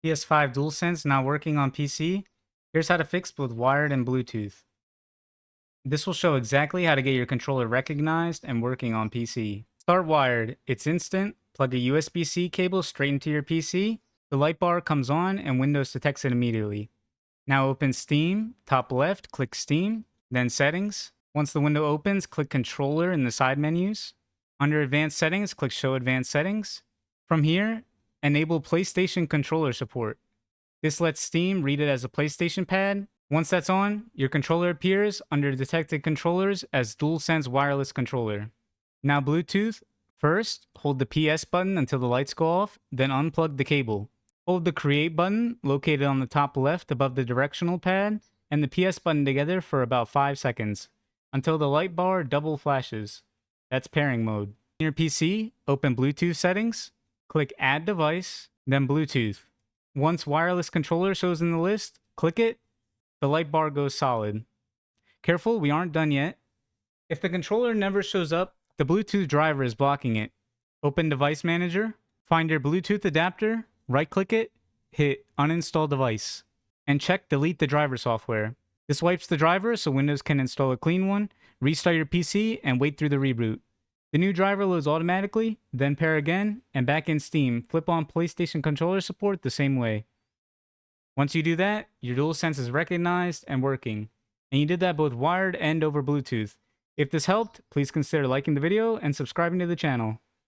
PS5 DualSense now working on PC. Here's how to fix both wired and Bluetooth. This will show exactly how to get your controller recognized and working on PC. Start wired. It's instant. Plug a USB-C cable straight into your PC. The light bar comes on and Windows detects it immediately. Now open Steam. Top left, click Steam. Then Settings. Once the window opens, click Controller in the side menus. Under Advanced Settings, click Show Advanced Settings. From here, enable PlayStation controller support. This lets Steam read it as a PlayStation pad. Once that's on, your controller appears under Detected Controllers as DualSense Wireless Controller. Now Bluetooth. First, hold the PS button until the lights go off, then unplug the cable. Hold the Create button, located on the top left above the directional pad, and the PS button together for about 5 seconds, until the light bar double flashes. That's pairing mode. In your PC, open Bluetooth settings, click Add Device, then Bluetooth. Once wireless controller shows in the list, click it. The light bar goes solid. Careful, we aren't done yet. If the controller never shows up, the Bluetooth driver is blocking it. Open Device Manager, find your Bluetooth adapter, right-click it, hit Uninstall Device, and check Delete the driver software. This wipes the driver so Windows can install a clean one, restart your PC, and wait through the reboot. The new driver loads automatically, then pair again, and back in Steam, flip on PlayStation controller support the same way. Once you do that, your DualSense is recognized and working. And you did that both wired and over Bluetooth. If this helped, please consider liking the video and subscribing to the channel.